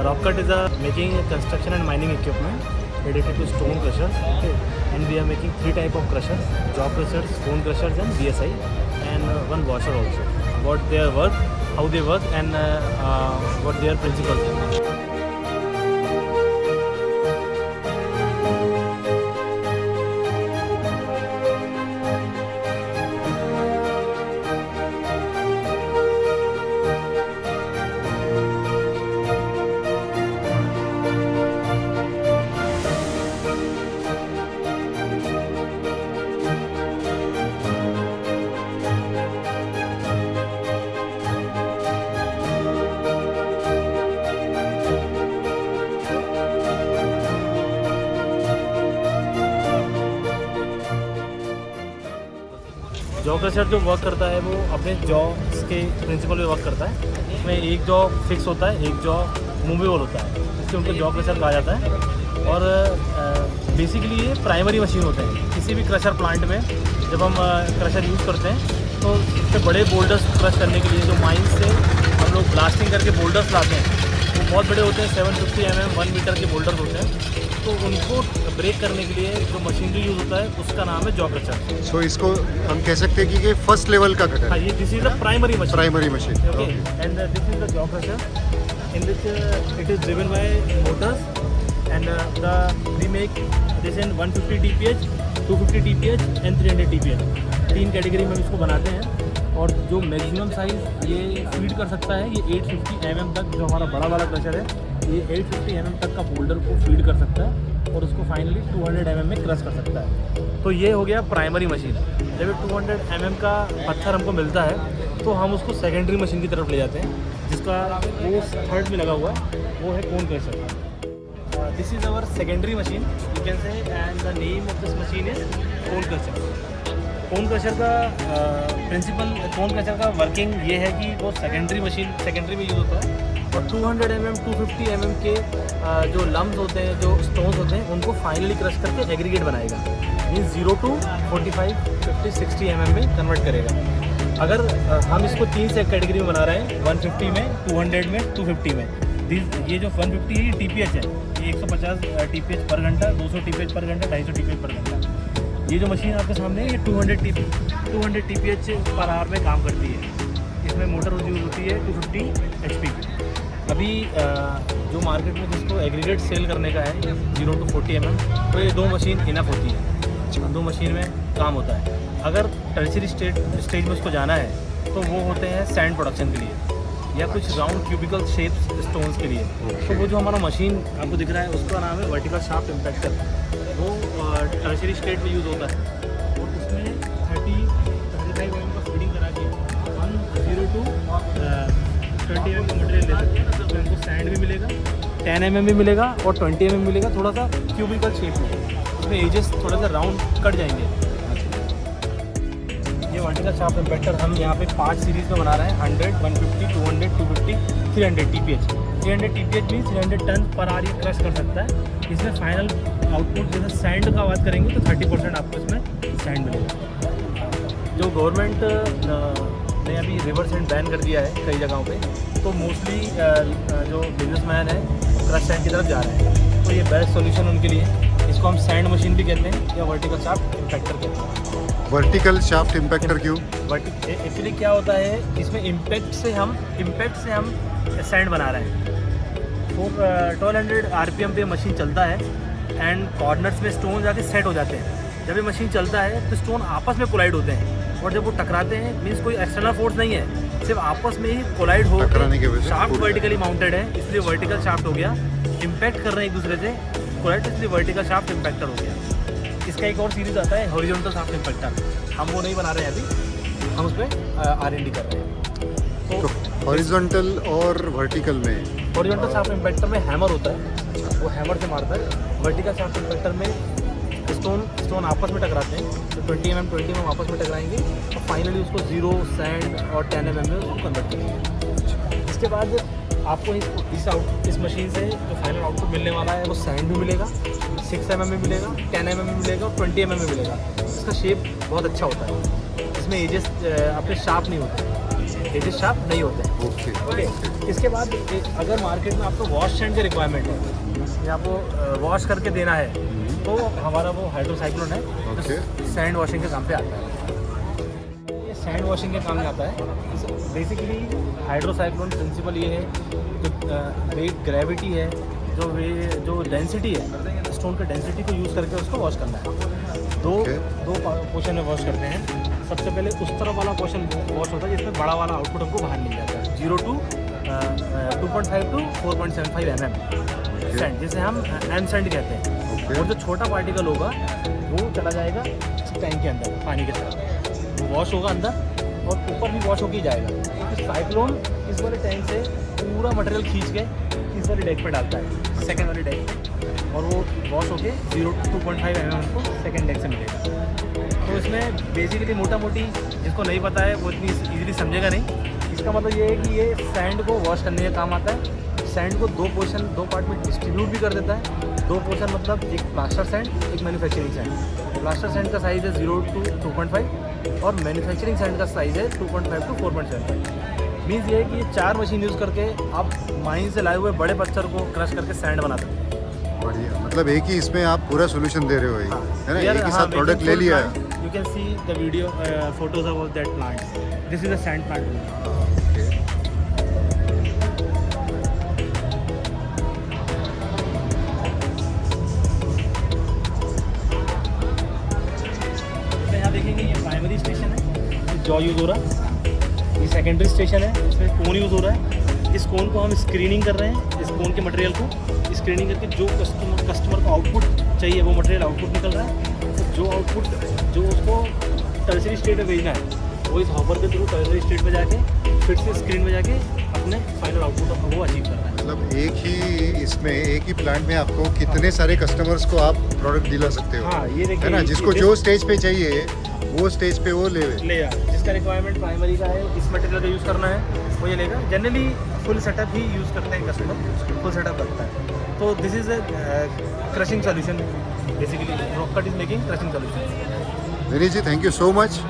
Rock cut is a making construction and mining equipment dedicated to stone crushers. Okay, and we are making 3 type of crushers: jaw crushers, stone crushers, and BSI, and one washer also. What their work, how they work, and what their principles are. Jaw crusher जो work करता है वो अपने Jos के principal पे work करता है। इसमें एक जॉ फिक्स होता है, एक जॉ मूवेबल होता है, इसलिए उनको जॉ क्रशर कहा जाता है। और बेसिकली ये प्राइमरी मशीन होते हैं। किसी भी क्रशर प्लांट में जब हम क्रशर यूज़ करते हैं तो इससे बड़े बोल्डर्स क्रश करने के लिए जो माइंस से हम लोग ब्लास्टिंग करके बोल्डर्स लाते हैं, वो बहुत बड़े होते हैं, 750 mm 1 मीटर के बोल्डर्स होते हैं। तो उनको ब्रेक करने के लिए जो मशीनरी यूज़ होता है उसका नाम है जॉ क्रशर। सो इसको हम कह सकते हैं कि ये फर्स्ट लेवल का कटर हाँ, ये this is the primary machine. Primary machine, okay, and this is the jaw crusher in which it is driven by motors and we make this in 150 TPH, 250 TPH एंड 300 TPH। 3 category में हम इसको बनाते हैं। और जो मैक्सिमम साइज़ ये feed कर सकता है, ये 850 mm तक, जो हमारा बड़ा वाला क्रशर है, ये 850 mm तक का बोल्डर को फीड कर सकता है और उसको फाइनली 200 mm में क्रश कर सकता है। तो ये हो गया प्राइमरी मशीन। जब 200 mm का पत्थर हमको मिलता है तो हम उसको सेकेंडरी मशीन की तरफ ले जाते हैं, जिसका वो थर्ड में लगा हुआ है, वो है cone crusher. This is our secondary machine you can say, and the name of this machine is cone crusher. Cone crusher का प्रिंसिपल, कोन क्रशर का वर्किंग ये है कि वो सेकेंडरी मशीन, सेकेंडरी में यूज़ होता है और 200 mm 250 mm के जो लम्स होते हैं, जो स्टोन्स होते हैं, उनको फाइनली क्रश करके एग्रीगेट बनाएगा। मीन्स 0 to 45, 50, 60 mm में कन्वर्ट करेगा। अगर हम इसको 3 से कैटेगरी में बना रहे हैं, 150 में, 200 में, 250 में। ये जो 150 TPH है, ये 150 TPH पर घंटा, 200 TPH पर घंटा, 250 TPH पर घंटा। ये जो मशीन आपके सामने है, ये 200 TPH पर आवर में काम करती है। इसमें मोटर यूज़ होती है 250 HP की। अभी जो मार्केट में जिसको एग्रीगेट सेल करने का है 0 to 40 mm, तो ये 2 मशीन इनफ होती है। 2 मशीन में काम होता है। अगर टर्शियरी स्टेज में उसको जाना है तो वो होते हैं सैंड प्रोडक्शन के लिए या कुछ राउंड क्यूबिकल शेप्स स्टोन्स के लिए। तो वो जो हमारा मशीन आपको दिख रहा है उसका नाम है वर्टिकल शाफ्ट इम्पैक्टर। वो टर्शियरी स्टेट में यूज़ होता है और उसमें 35 mm का फीडिंग करा के 0 to 20 mm का मटेरियल ले सकते हैं। तो हमको सैंड भी मिलेगा, 10 mm भी मिलेगा और 20 mm मिलेगा, थोड़ा सा क्यूबिकल शेप में। उसमें एजेस थोड़ा सा राउंड कट जाएंगे। ये वर्टिकल शाफ्ट इम्पैक्टर हम यहाँ पे 5 सीरीज़ में बना रहे हैं, 100, 150, 200, 250, 300 TPH। 300 TPH means 300 ton per hour ये क्रश कर सकता है। इसमें फाइनल आउटपुट जैसे सैंड का बात करेंगे तो 30% आपको इसमें सैंड मिलेगा। जो गवर्नमेंट ने अभी रिवर सैंड बैन कर दिया है कई जगहों पे, तो मोस्टली जो बिजनेसमैन है क्रश सैंड की तरफ जा रहे हैं। तो ये बेस्ट सॉल्यूशन उनके लिए। इसको हम सैंड मशीन भी कहते हैं या वर्टिकल शाफ्ट इम्पैक्टर कहते हैं। वर्टिकल शाफ्ट इम्पैक्टर क्यों? एक्चुअली क्या होता है, इसमें इम्पैक्ट से हम सैंड बना रहे हैं। 1200 RPM पे मशीन चलता है एंड कॉर्नर्स में स्टोन जाके सेट हो जाते हैं। जब ये मशीन चलता है तो स्टोन आपस में कोलाइड होते हैं और जब वो टकराते हैं, मीन्स कोई एक्सटर्नल फोर्स नहीं है, सिर्फ आपस में ही कोलाइड हो गए। शाफ्ट वर्टिकली माउंटेड है, इसलिए वर्टिकल शाफ्ट हो गया। इम्पैक्ट कर रहे हैं एक दूसरे से कोलाइड, इसलिए वर्टिकल शाफ्ट इम्पैक्टर हो गया। इसका एक और सीरीज़ आता है हॉरिजॉन्टल शाफ्ट इम्पैक्टर। हम वो नहीं बना रहे हैं अभी, हम उस पर R&D कर रहे हैं। तो हॉरिजॉन्टल और वर्टिकल में, हॉरिजॉन्टल शाफ्ट इम्पैक्टर में हैमर होता है, वो हैमर से मारता है। वर्टिकल शाफ्ट इम्पैक्टर में स्टोन आपस में टकराते हैं, तो 20 mm 20 mm आपस में टकराएंगे और फाइनली उसको 0 सैंड और 10 mm में उसको कन्वर्ट करेंगे। इसके बाद आपको इस मशीन से जो फाइनल आउटपुट मिलने वाला है वो सैंड भी मिलेगा, 6 mm में मिलेगा, 10 mm में मिलेगा और 20 mm में मिलेगा। इसका शेप बहुत अच्छा होता है। इसमें एजेस अपने शार्प नहीं होते, एजेस शार्प नहीं होते हैं। ओके ओके, इसके बाद अगर मार्केट में आपको वॉश सैंड की रिक्वायरमेंट है या आपको वॉश करके देना है तो हमारा वो हाइड्रोसाइक्लोन है, ओके। सैंड वॉशिंग के काम पे आता है। ये सैंड वॉशिंग के काम में आता है। बेसिकली हाइड्रोसाइक्लोन प्रिंसिपल ये है जो वेट ग्रेविटी है, जो डेंसिटी है, स्टोन का डेंसिटी को यूज़ करके उसको वॉश करना है। दो पोर्शन में वॉश करते हैं। सबसे पहले उस तरफ वाला पोर्शन वॉश होता है जिसमें बड़ा वाला आउटपुट हमको बाहर मिल जाता है, 0 to 2.5 to 4.75 mm सैंड, जिसे हम एम सैंड कहते हैं। और जो छोटा पार्टिकल होगा वो चला जाएगा टैंक के अंदर पानी के साथ, वो वॉश होगा अंदर और ऊपर भी वॉश होके ही जाएगा। तो साइक्लोन इस वाले टैंक से पूरा मटेरियल खींच के इस वाले डेक पे डालता है, सेकेंड वाले डेक पे, और वो वॉश होके 0 to 2.5 mm हमको सेकेंड डेक से मिलेगा। तो इसमें बेसिकली मोटा मोटी जिसको नहीं पता है वो इतनी इजीली समझेगा नहीं। इसका मतलब ये है कि ये सैंड को वॉश करने का काम आता है। सैंड को दो पार्ट में डिस्ट्रीब्यूट भी कर देता है। दो पोर्शन मतलब एक प्लास्टर सैंड, एक मैन्युफैक्चरिंग सैंड। प्लास्टर सैंड का साइज़ है 0 to 2.5 और मैन्युफैक्चरिंग सैंड का साइज़ है 2.5 to 4.75। मीन्स ये है कि 4 मशीन यूज़ करके आप माइन से लाए हुए बड़े पत्थर को क्रश करके सैंड बना सकते हैं। बढ़िया, मतलब एक ही इसमें आप पूरा सोल्यूशन दे रहे हो, हाँ, है ना? एक ही साथ प्रोडक्ट ले लिया है। You can see the video photos of that plant. This is a sand plant. यहाँ देखेंगे ये प्राइमरी स्टेशन है, जॉ यूज़ हो रहा है। ये सेकेंडरी स्टेशन है, इसमें कोन यूज़ हो रहा है। इस कोन को हम स्क्रीनिंग कर रहे हैं, इस कोन के मटेरियल को स्क्रीनिंग करके जो कस्टमर को आउटपुट चाहिए वो मटेरियल आउटपुट निकल रहा है। तो जो आउटपुट जो उसको टर्सरी स्टेट में भेजना है वो इस हॉपर के थ्रू टर्सरी स्टेट में जाके फिर से स्क्रीन में जाके अपने फाइनल आउटपुट वो अचीव कर रहा है। मतलब एक ही प्लांट में आपको कितने सारे कस्टमर्स को आप प्रोडक्ट दिला सकते हो, हाँ, ये देखिए, है ना? जिसको जो स्टेज पे चाहिए वो स्टेज पे वो ले जिसका रिक्वायरमेंट प्राइमरी का है, इस मटेरियल का यूज़ करना है वो ये लेगा। जनरली फुल सेटअप ही यूज़ करते हैं कस्टमर, फुल सेटअप करता है। तो this is crushing solution, basically Rockcut is making crushing solution. Vineet ji, thank you so much.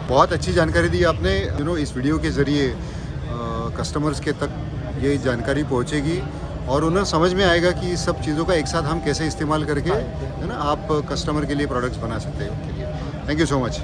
बहुत अच्छी जानकारी दी आपने। इस वीडियो के ज़रिए कस्टमर्स के तक ये जानकारी पहुंचेगी और उन्हें समझ में आएगा कि इस सब चीज़ों का एक साथ हम कैसे इस्तेमाल करके, है ना, आप कस्टमर के लिए प्रोडक्ट्स बना सकते हो। Thank you so much.